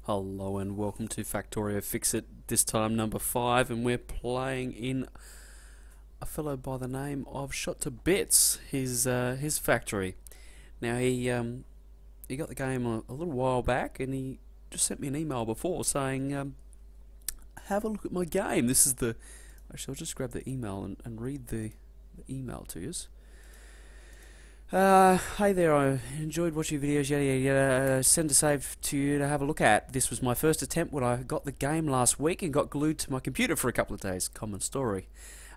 Hello and welcome to Factorio Fixit, this time number 5, and we're playing in a fellow by the name of Shot2bits, his factory. Now he got the game a little while back, and he just sent me an email before saying, have a look at my game. This is the... Actually, I'll just grab the email and read the email to you. Hey there, I enjoyed watching your videos, yada yada yada. Send a save to you to have a look at. This was my first attempt when I got the game last week and got glued to my computer for a couple of days. Common story.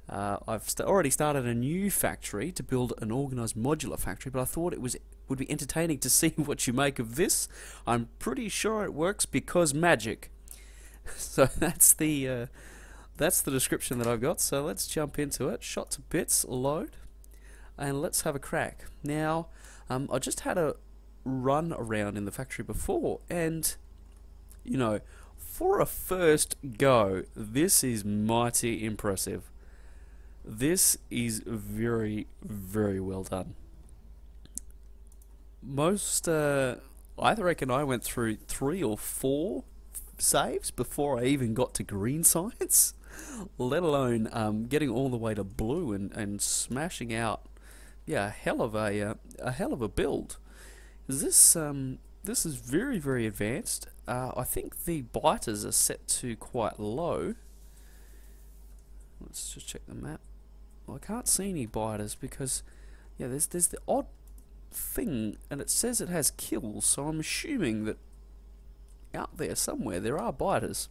I've already started a new factory to build an organised modular factory, but I thought it would be entertaining to see what you make of this. I'm pretty sure it works because magic. So that's the description that I've got. So let's jump into it. Shot2bits load. And let's have a crack. Now, I just had a run around in the factory before, and, you know, for a first go, this is mighty impressive. This is very, very well done. I reckon I went through 3 or 4 saves before I even got to green science, let alone getting all the way to blue and smashing out. Yeah, a hell of a build. This is very, very advanced. I think the biters are set to quite low. Let's just check the map. Well, I can't see any biters because, yeah, there's the odd thing, and it says it has kills, so I'm assuming that out there somewhere there are biters.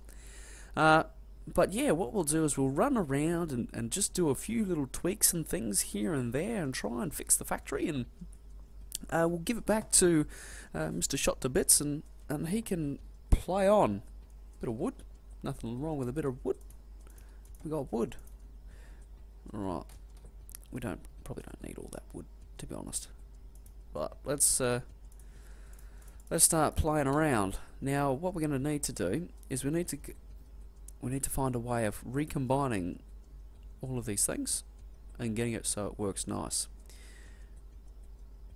But yeah, what we'll do is we'll run around and just do a few little tweaks and things here and there and try and fix the factory, and we'll give it back to Mr. Shot2bits, and he can play on. Bit of wood. Nothing wrong with a bit of wood. We got wood. Alright. We probably don't need all that wood, to be honest. But let's start playing around. Now, what we're going to need to do is we need to find a way of recombining all of these things and getting it so it works nice.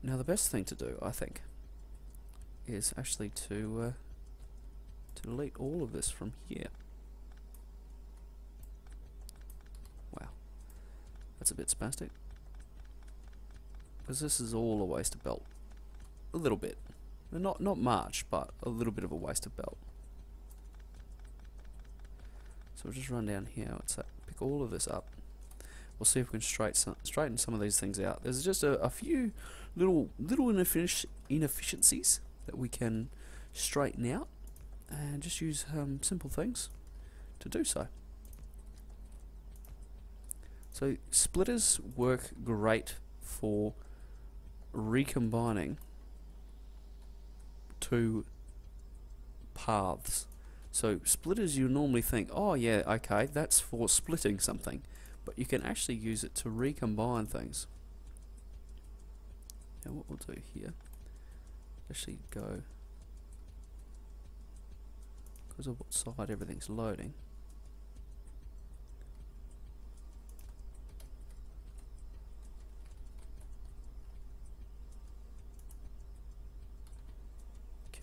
Now, the best thing to do, I think, is actually to delete all of this from here. Wow, that's a bit spastic. Because this is all a waste of belt. A little bit. Not much, but a little bit of a waste of belt. So we'll just run down here, let's pick all of this up. We'll see if we can straighten some of these things out. There's just a few little inefficiencies that we can straighten out, and just use simple things to do so. So splitters work great for recombining 2 paths. So splitters, you normally think, oh yeah, okay, that's for splitting something, but you can actually use it to recombine things. Now what we'll do here, actually go, because of what side everything's loading.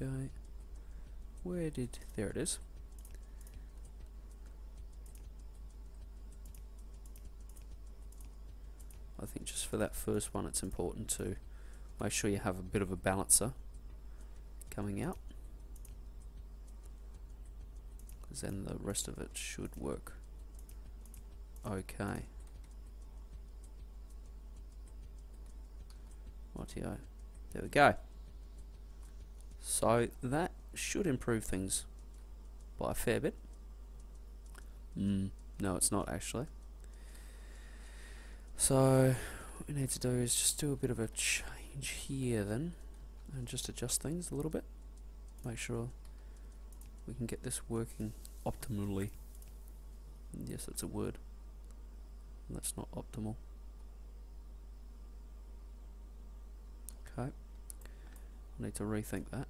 Okay. There it is. I think just for that first one it's important to make sure you have a bit of a balancer coming out, because then the rest of it should work okay. Rightio. There we go. So that should improve things by a fair bit. No, it's not actually. So what we need to do is just do a bit of a change here then, and just adjust things a little bit. Make sure we can get this working optimally. Yes, that's a word. That's not optimal. Okay. I need to rethink that.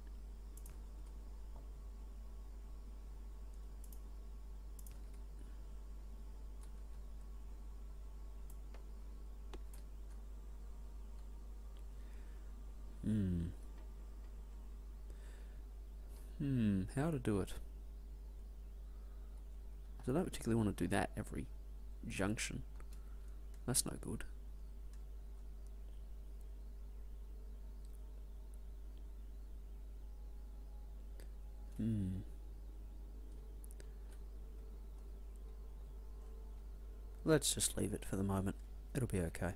How to do it? I don't particularly want to do that every junction. That's no good. Let's just leave it for the moment. It'll be okay.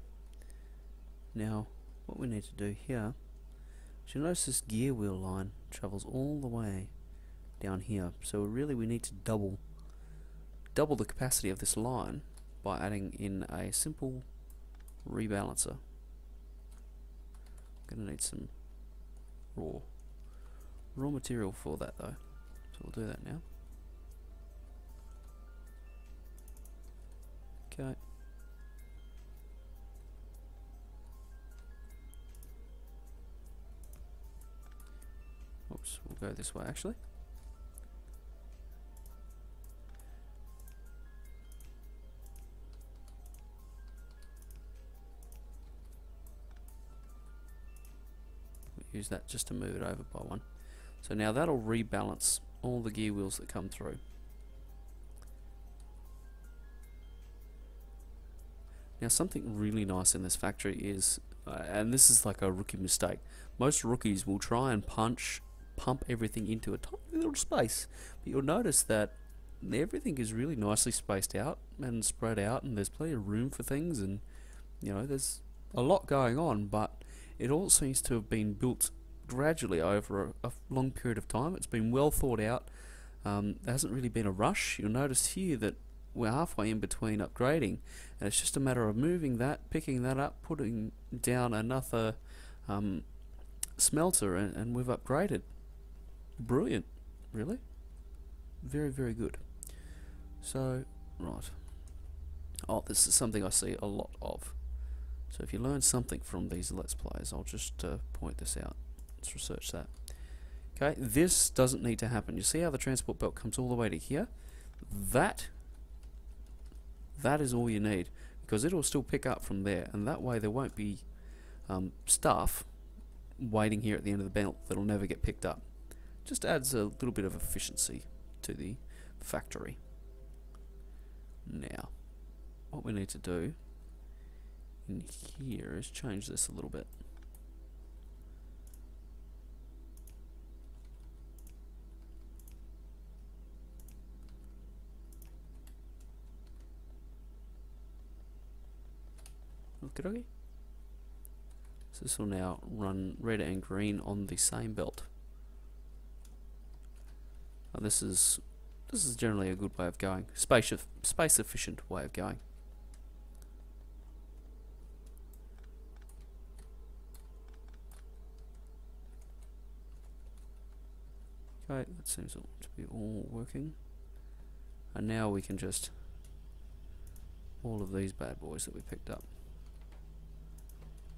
Now, what we need to do here, you'll notice this gear wheel line travels all the way down here. So really we need to double the capacity of this line by adding in a simple rebalancer. Gonna need some raw material for that though. So we'll do that now. Okay. Oops, we'll go this way actually. Use that just to move it over by one. So now that'll rebalance all the gear wheels that come through. Now something really nice in this factory is, and this is like a rookie mistake, most rookies will try and pump everything into a tiny little space, but you'll notice that everything is really nicely spaced out and spread out, and there's plenty of room for things, and you know, there's a lot going on, but it all seems to have been built gradually over a long period of time. It's been well thought out. There hasn't really been a rush. You'll notice here that we're halfway in between upgrading, and it's just a matter of moving that, picking that up, putting down another smelter, and we've upgraded. Brilliant, really. Very, very good. So, right. Oh, this is something I see a lot of. So if you learn something from these Let's Plays, I'll just point this out. Let's research that. Okay, this doesn't need to happen. You see how the transport belt comes all the way to here? That is all you need, because it'll still pick up from there, and that way there won't be stuff waiting here at the end of the belt that'll never get picked up. Just adds a little bit of efficiency to the factory. Now, what we need to do in here is change this a little bit. Okay. So this will now run red and green on the same belt. Now this is generally a good way of going. Space efficient way of going. Okay, that seems to be all working. And now we can just, all of these bad boys that we picked up,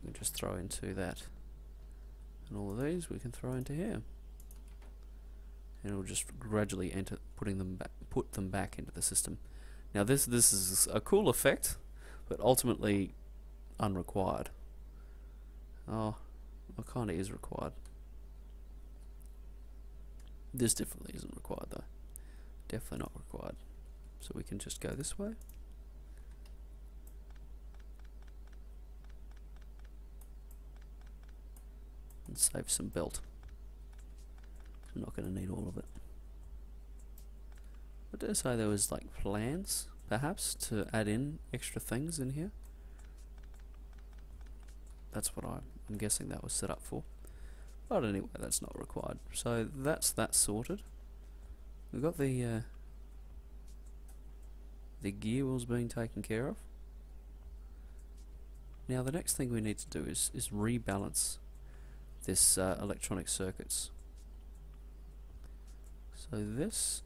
we can just throw into that. And all of these we can throw into here. And it'll just gradually put them back into the system. Now this is a cool effect, but ultimately unrequired. Oh, it kind of is required. This definitely isn't required though. Definitely not required. So we can just go this way. And save some belt. I'm not going to need all of it. I dare say there was like plans, perhaps, to add in extra things in here. That's what I'm guessing that was set up for. But anyway, that's not required. So that's that sorted. We've got the gear wheels being taken care of. Now the next thing we need to do is rebalance this electronic circuits. So this,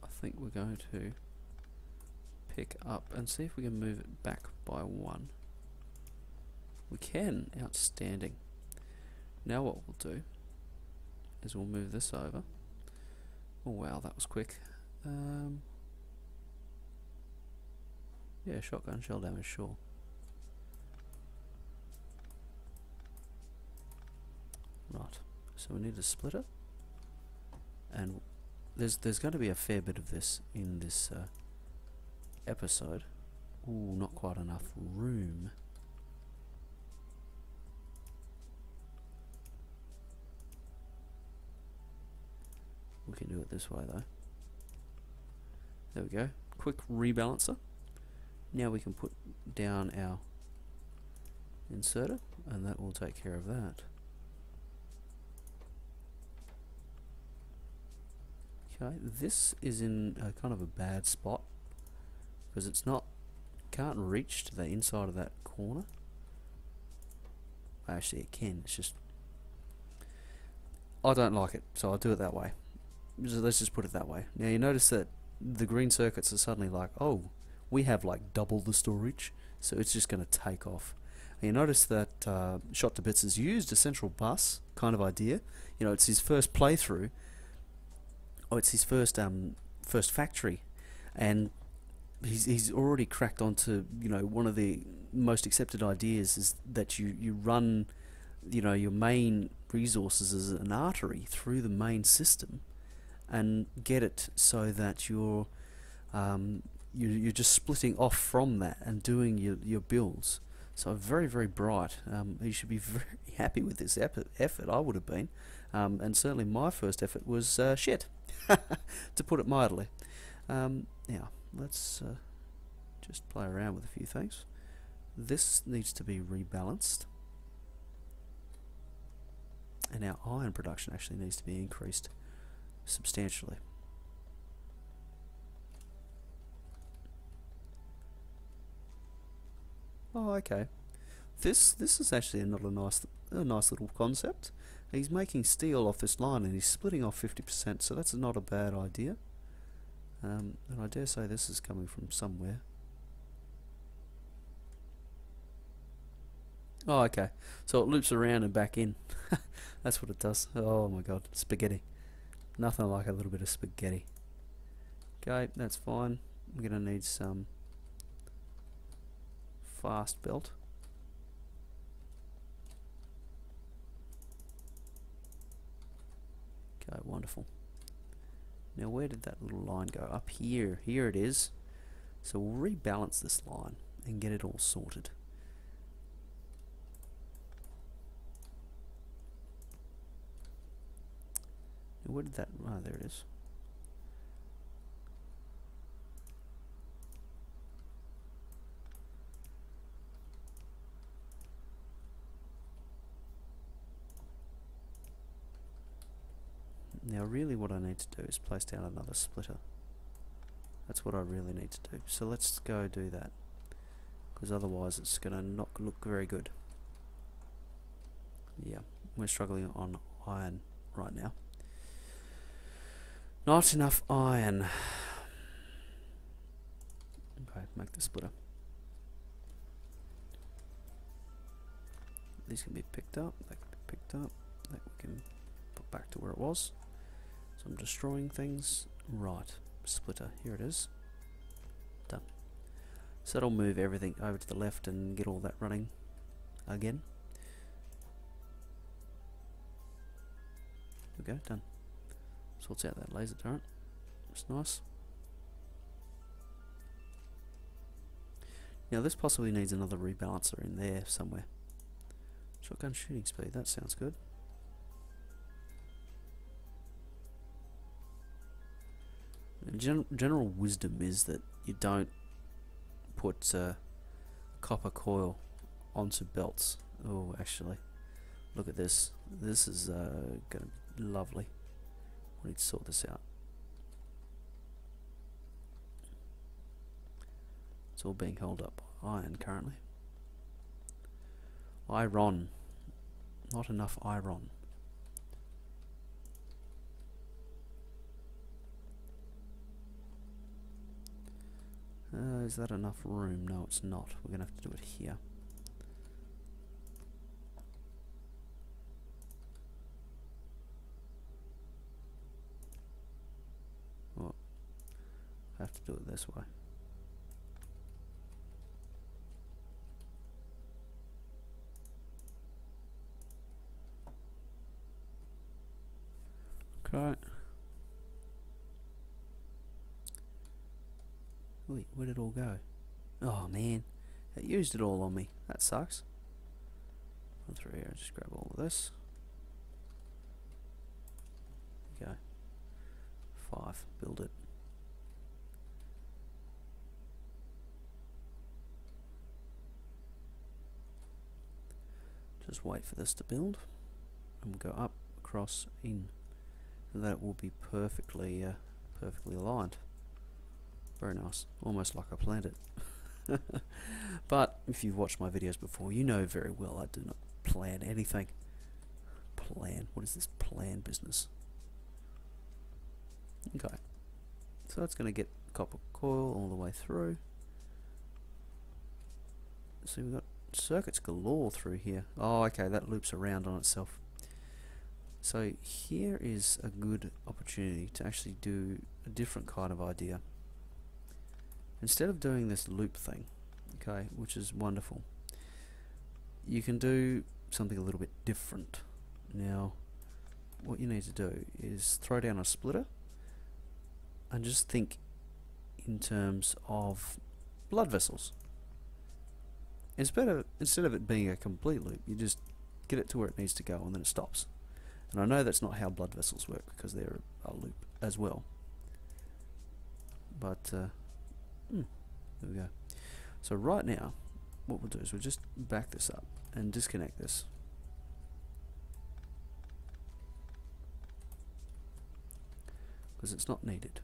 I think we're going to pick up and see if we can move it back by one. We can. Outstanding. Now what we'll do is we'll move this over. Oh wow, that was quick. Yeah, shotgun shell damage, sure. Right, so we need to split it. and there's going to be a fair bit of this in this episode. Ooh, not quite enough room. We can do it this way though. There we go. Quick rebalancer. Now we can put down our inserter, and that will take care of that. Okay, this is in a kind of a bad spot because it's not, can't reach to the inside of that corner. Actually it can, it's just, I don't like it, so I'll do it that way. So let's just put it that way. Now you notice that the green circuits are suddenly like, oh, we have like double the storage, so it's just going to take off. And you notice that Shot2bits has used a central bus kind of idea. You know, it's his first playthrough. Oh, it's his first factory, and he's already cracked onto, you know, one of the most accepted ideas is that you run, you know, your main resources as an artery through the main system, and get it so that you're just splitting off from that and doing your builds. So very, very bright. You should be very happy with this effort. I would have been, and certainly my first effort was shit, to put it mildly. Now let's just play around with a few things. This needs to be rebalanced, and our iron production actually needs to be increased substantially. Oh, okay. This is actually not a nice little concept. He's making steel off this line and he's splitting off 50%, so that's not a bad idea. And I dare say this is coming from somewhere. Oh, okay. So it loops around and back in. That's what it does. Oh my god, spaghetti. Nothing like a little bit of spaghetti. Okay, that's fine. We're gonna need some fast belt. Okay, wonderful. Now where did that little line go? Up here. Here it is. So we'll rebalance this line and get it all sorted. Now where did that... oh, there it is. Now really what I need to do is place down another splitter. That's what I really need to do. So let's go do that, because otherwise it's going to not look very good. Yeah, we're struggling on iron right now. Not enough iron. Okay, make the splitter. These can be picked up, that can be picked up, that we can put back to where it was. So I'm destroying things. Right, splitter, here it is. Done. So that'll move everything over to the left and get all that running again. There we go, done. Sorts out that laser turret. It's nice. Now this possibly needs another rebalancer in there somewhere. Shotgun shooting speed, that sounds good. General wisdom is that you don't put copper coil onto belts. Oh, actually, look at this. This is going to be lovely. We need to sort this out. It's all being held up by iron currently. Iron. Not enough iron. Is that enough room? No, it's not. We're going to have to do it here. Oh, I have to do it this way. Okay. Wait, where did it all go? Oh man, it used it all on me. That sucks. Run through here, just grab all of this. Go. 5, build it. Just wait for this to build, and we'll go up, across, in. And that will be perfectly aligned. Very nice, almost like I planned it. But if you've watched my videos before, you know very well I do not plan anything. Plan? What is this plan business? Okay, so that's going to get copper coil all the way through. So we've got circuits galore through here. Oh, okay, that loops around on itself. So here is a good opportunity to actually do a different kind of idea. Instead of doing this loop thing, okay, which is wonderful, you can do something a little bit different. Now, what you need to do is throw down a splitter and just think in terms of blood vessels. Instead of it being a complete loop, you just get it to where it needs to go and then it stops. And I know that's not how blood vessels work because they're a loop as well. But there we go. So right now, what we'll do is we'll just back this up and disconnect this. Because it's not needed.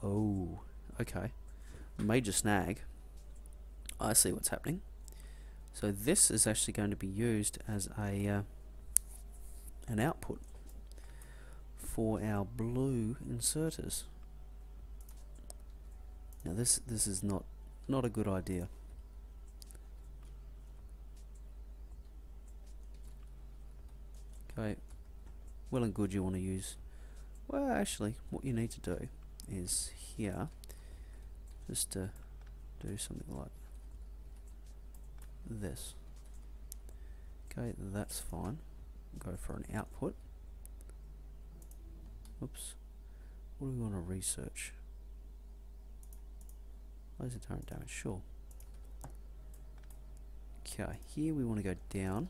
Oh, okay. Major snag. I see what's happening. So this is actually going to be used as a an output for our blue inserters. Now this is not a good idea. Okay, well and good you want to use. Well, actually, what you need to do is here, just to do something like this. Okay, that's fine. Go for an output. Oops. What do we want to research? Laser turret damage, sure. Okay, here we want to go down.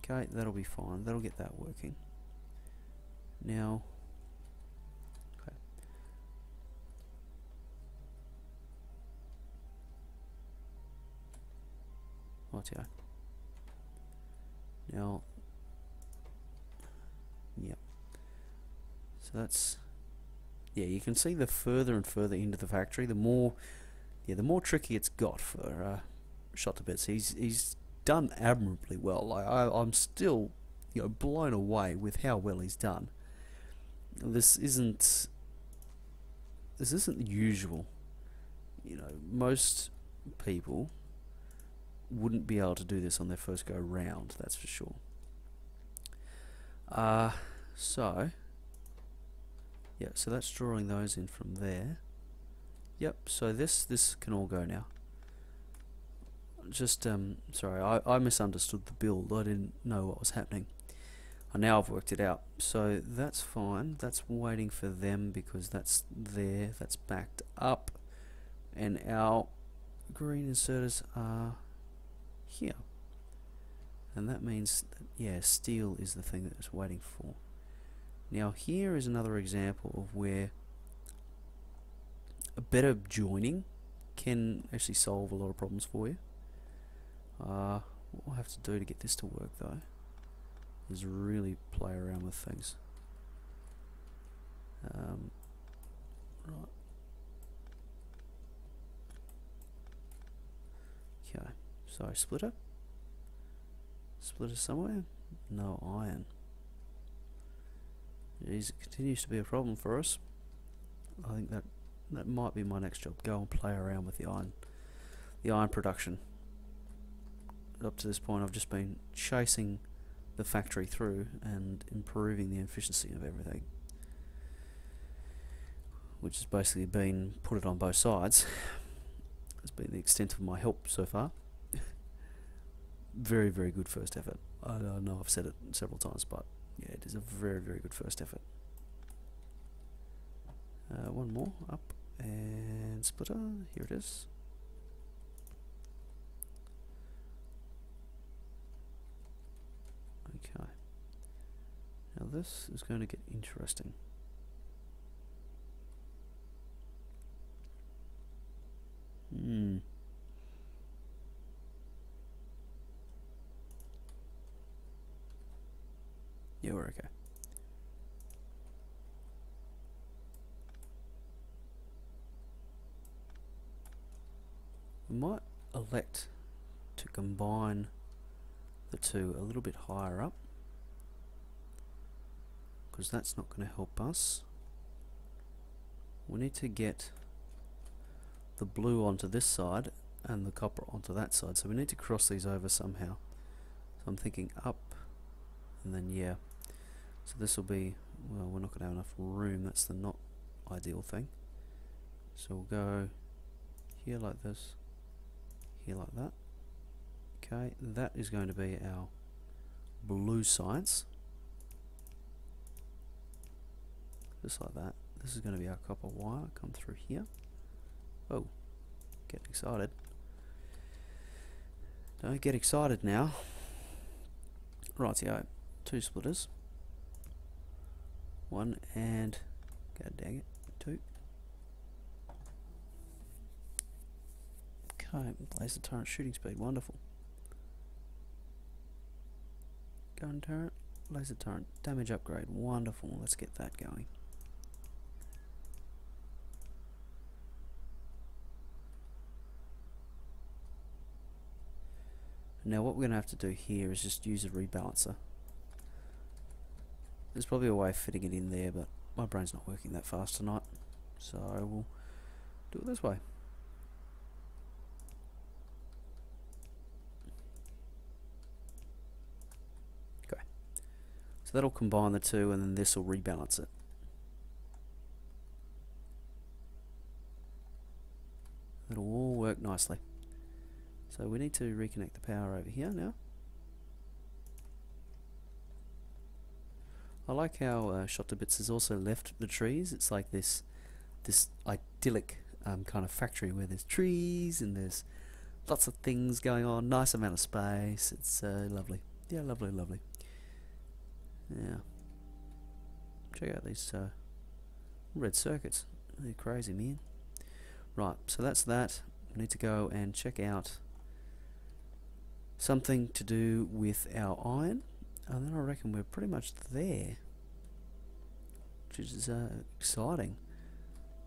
Okay, that'll be fine. That'll get that working. Now, okay. Rightio. Now, yeah. So that's, yeah, you can see the further and further into the factory, the more tricky it's got for Shot2bits. He's done admirably well. Like I'm still, blown away with how well he's done. This isn't usual. Most people wouldn't be able to do this on their first go round, that's for sure. So yeah, so that's drawing those in from there. Yep, so this can all go now. Just sorry, I misunderstood the build. I didn't know what was happening. Now I've worked it out. So that's fine. That's waiting for them because that's there. That's backed up. And our green inserters are here. And that means that, yeah, steel is the thing that it's waiting for. Now here is another example of where a better joining can actually solve a lot of problems for you. What we'll have to do to get this to work though is really play around with things. Right. Okay, so splitter somewhere? No iron. Jeez, it continues to be a problem for us. I think that might be my next job. Go and play around with the iron production. up to this point I've just been chasing the factory through and improving the efficiency of everything, which has basically been put it on both sides. It's been the extent of my help so far. Very, very good first effort. I know I've said it several times, but yeah, it is a very, very good first effort. One more up and splitter. Here it is. Okay. Now this is going to get interesting. Yeah, we're okay. We might elect to combine the two a little bit higher up, because that's not going to help us. We need to get the blue onto this side and the copper onto that side, so we need to cross these over somehow. So I'm thinking up, and then yeah. So this will be, well, we're not going to have enough room, that's the not ideal thing. So we'll go here like this, here like that. Okay, that is going to be our blue sides. Just like that. This is going to be our copper wire, come through here. Oh, getting excited. Don't get excited now. Rightio, 2 splitters. 1 and, god dang it, 2. Okay, laser turret shooting speed, wonderful. Gun turret, laser turret, damage upgrade, wonderful, let's get that going. Now what we're going to have to do here is just use a rebalancer. There's probably a way of fitting it in there, but my brain's not working that fast tonight, so I will do it this way. Okay, so that'll combine the two, and then this will rebalance it. It'll all work nicely. So we need to reconnect the power over here now. I like how Shot2bits has also left the trees. It's like this idyllic kind of factory where there's trees and there's lots of things going on, nice amount of space. It's lovely. Yeah, lovely, lovely. Yeah. Check out these red circuits. They're crazy, man. Right, so that's that. We need to go and check out something to do with our iron. And then I reckon we're pretty much there, which is exciting.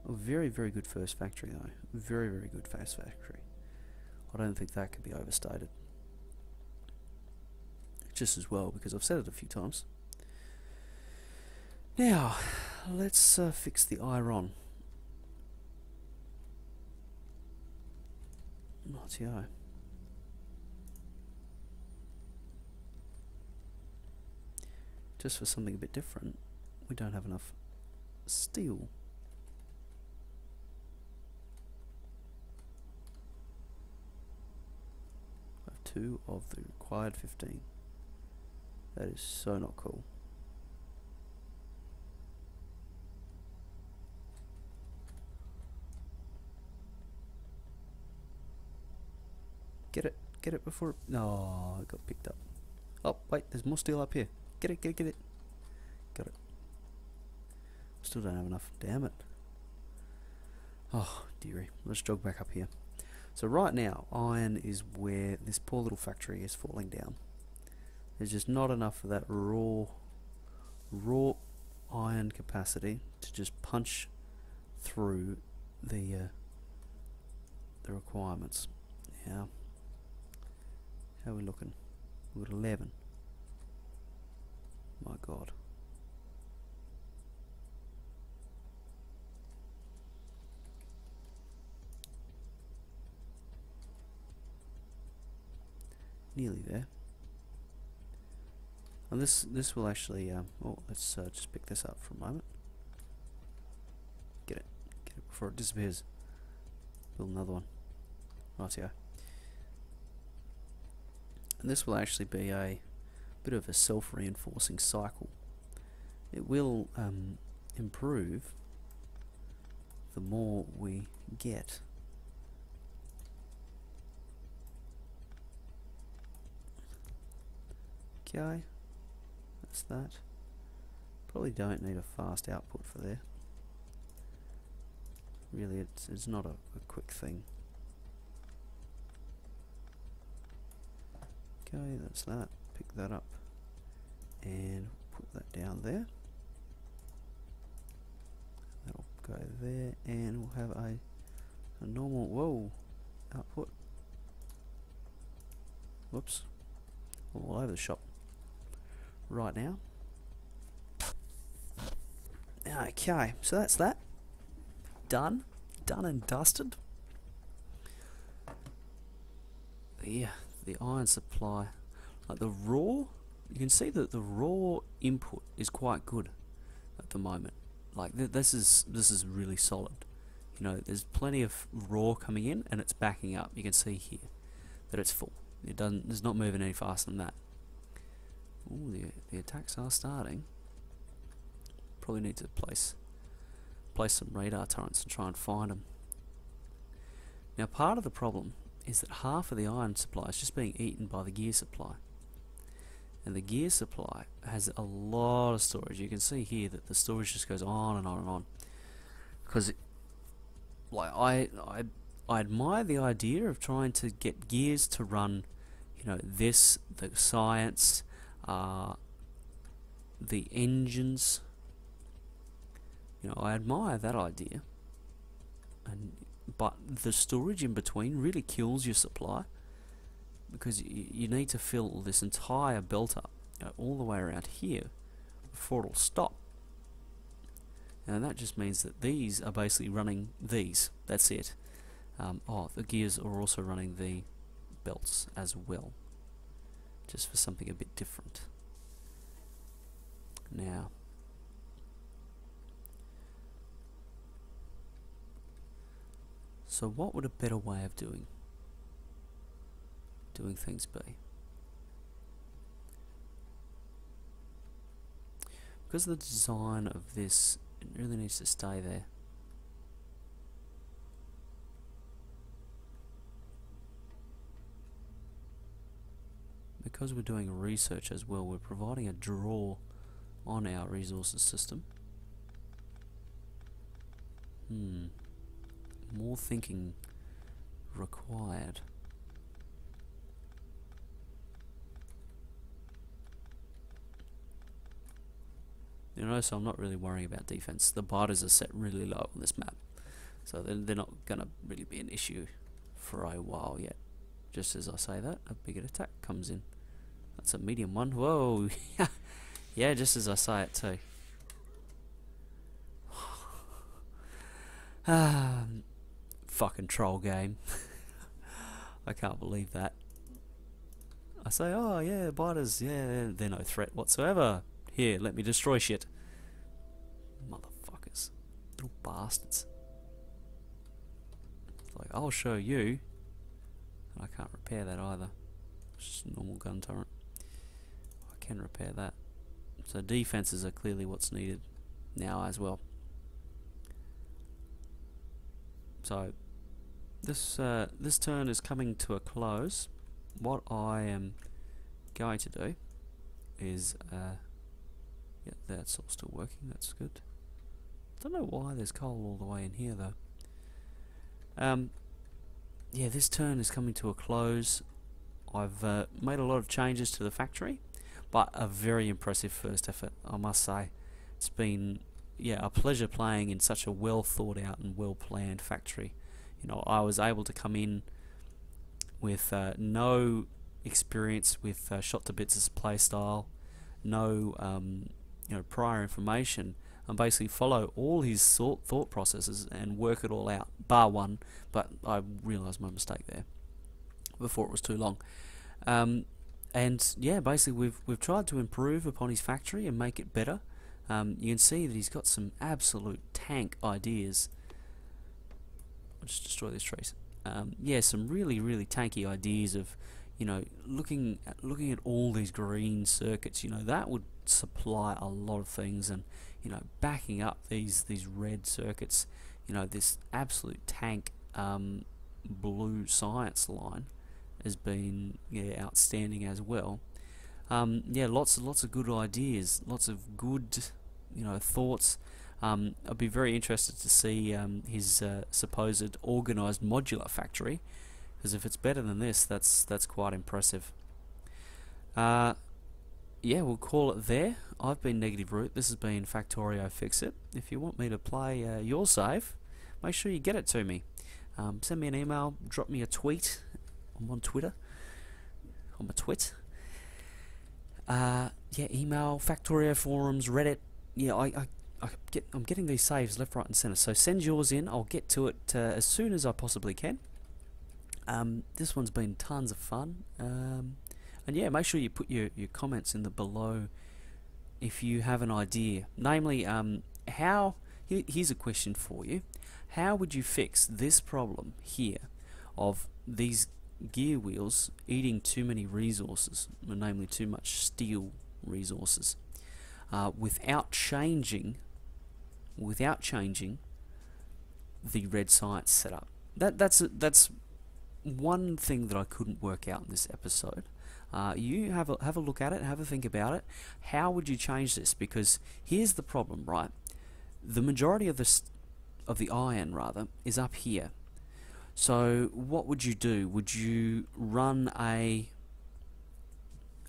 A very, very good first factory though. Very, very good first factory. I don't think that could be overstated. Just as well, because I've said it a few times. Now, let's fix the iron. Rightio. Just for something a bit different, we don't have enough steel. I have 2 of the required 15. That is so not cool. Get it before it, no, it got picked up. Oh wait, there's more steel up here. Get it. Got it. Still don't have enough. Damn it. Oh, dearie. Let's jog back up here. So right now, iron is where this poor little factory is falling down. There's just not enough of that raw iron capacity to just punch through the requirements. Yeah. How are we looking? We've got 11. My God. nearly there. And this will actually, oh, let's just pick this up for a moment. Get it before it disappears. Build another one. Rightio. And this will actually be a bit of a self-reinforcing cycle. It will improve the more we get. Okay, that's that. Probably don't need a fast output for there. Really, it's not a quick thing. Okay, that's that. Pick that up and put that down there. That'll go there, and we'll have a normal output. Whoops, all over the shop right now. Okay, so that's that. Done and dusted. Yeah, the iron supply, like the raw, you can see that the raw input is quite good at the moment. Like this is really solid. You know, there's plenty of raw coming in, and it's backing up. You can see here that it's full. It's not moving any faster than that. Ooh, the attacks are starting. Probably need to place some radar turrets and try and find them. Now, part of the problem is that half of the iron supply is just being eaten by the gear supply, and the gear supply has a lot of storage. You can see here that the storage just goes on and on and on, because like I admire the idea of trying to get gears to run, you know, the science, the engines. You know, I admire that idea, but the storage in between really kills your supply, because you need to fill this entire belt up, you know, all the way around here before it'll stop. And that just means that these are basically running these. That's it. Oh, the gears are also running the belts as well, just for something a bit different. Now, so what would a better way of doing things be? Because the design of this, it really needs to stay there. Because we're doing research as well, we're providing a draw on our resources system. More thinking required. You know, so I'm not really worrying about defense. The biters are set really low on this map, so they're not gonna really be an issue for a while yet. Just as I say that, a bigger attack comes in. That's a medium one. Whoa! Yeah, just as I say it too. Fucking troll game. I can't believe that. I say, oh yeah, biters, yeah, they're no threat whatsoever. Here, let me destroy shit. Motherfuckers. Little bastards. It's like, I'll show you. I can't repair that either. It's just a normal gun turret. I can repair that. So defenses are clearly what's needed now as well. So this turn is coming to a close. What I am going to do is yeah, that's all still working. That's good. Don't know why there's coal all the way in here though. Yeah, this turn is coming to a close. I've made a lot of changes to the factory, but a very impressive first effort, I must say. It's been, yeah, a pleasure playing in such a well thought out and well planned factory. You know, I was able to come in with no experience with Shot2bits' playstyle, no you know, prior information, and basically follow all his thought processes and work it all out, bar one. But I realised my mistake there before it was too long. And yeah, basically we've tried to improve upon his factory and make it better. You can see that he's got some absolute tank ideas. I'll just destroy these trees. Yeah, some really tanky ideas of, you know, looking at all these green circuits. You know, that would supply a lot of things, and you know, backing up these red circuits. You know, this absolute tank blue science line has been, yeah, outstanding as well. Yeah, lots of good ideas, lots of good, you know, thoughts. I'd be very interested to see his supposed organised modular factory, because if it's better than this, that's quite impressive. Yeah, we'll call it there. I've been Negative Root. This has been Factorio Fixit. If you want me to play your save, make sure you get it to me. Send me an email, drop me a tweet. I'm on Twitter. On my twit. Yeah, email, Factorio forums, Reddit. Yeah, I'm getting these saves left, right, and centre. So send yours in. I'll get to it as soon as I possibly can. This one's been tons of fun. And yeah, make sure you put your comments in the below if you have an idea. Namely, here's a question for you. How would you fix this problem here of these gear wheels eating too many resources, namely too much steel resources, without changing the red science setup? That's one thing that I couldn't work out in this episode. You have a look at it, have a think about it. How would you change this? Because here's the problem, right? The majority of the iron rather is up here. So what would you do? Would you run a...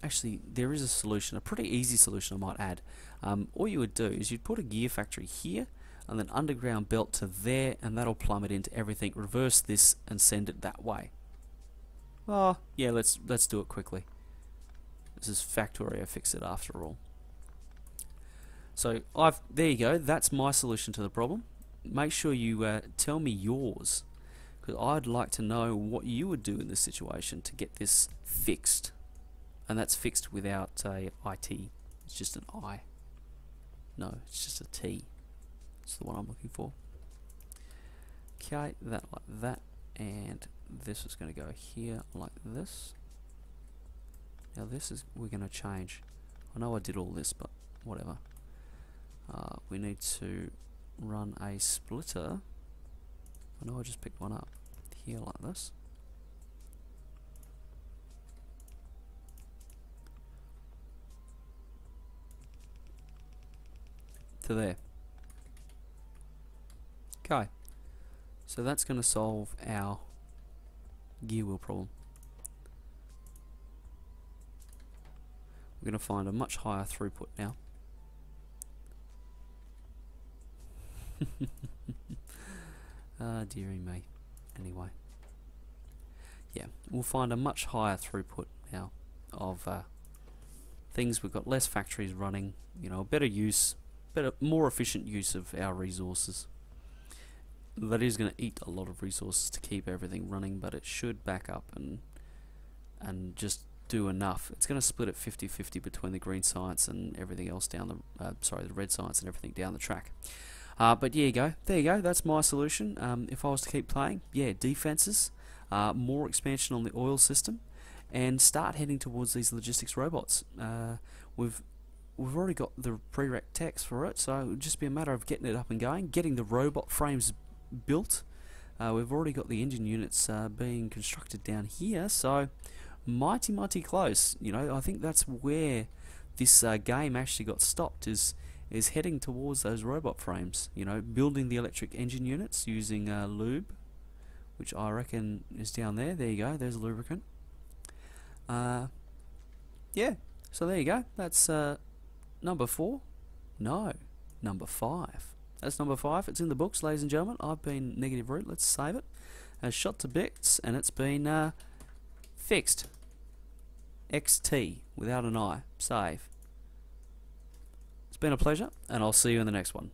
Actually, there is a solution, a pretty easy solution I might add. All you would do is you'd put a gear factory here, and then underground belt to there, and that'll plumb it into everything. Reverse this and send it that way. Oh, yeah, let's do it quickly. This is Factorio Fixit after all. So there you go. That's my solution to the problem. Make sure you tell me yours, because I'd like to know what you would do in this situation to get this fixed. And that's fixed without a IT. It's just an I. No, it's just a T. It's the one I'm looking for. Okay, that like that, and this is going to go here like this. Now we're going to change. I know I did all this, but whatever. We need to run a splitter. I know I just picked one up here like this. To there. Okay, so that's going to solve our gear wheel problem. We're going to find a much higher throughput now. Dearie me. Anyway, yeah, we'll find a much higher throughput now of things. We've got less factories running, you know, better use, more efficient use of our resources. That is going to eat a lot of resources to keep everything running, but it should back up and just do enough. It's going to split it 50-50 between the green science and everything else down the the red science and everything down the track. But there you go. That's my solution. If I was to keep playing, yeah, defenses, more expansion on the oil system, and start heading towards these logistics robots. We've already got the prereq techs for it, so it would just be a matter of getting it up and going, getting the robot frames built. We've already got the engine units being constructed down here, so mighty close. You know, I think that's where this game actually got stopped, is heading towards those robot frames. You know, building the electric engine units using lube, which I reckon is down there. There you go. There's lubricant. Yeah. So there you go. That's number 4. No, number 5. That's number 5. It's in the books, ladies and gentlemen. I've been Negative Root. Let's save it as Shot2bits, and it's been fixed. XT without an I. Save. It's been a pleasure, and I'll see you in the next one.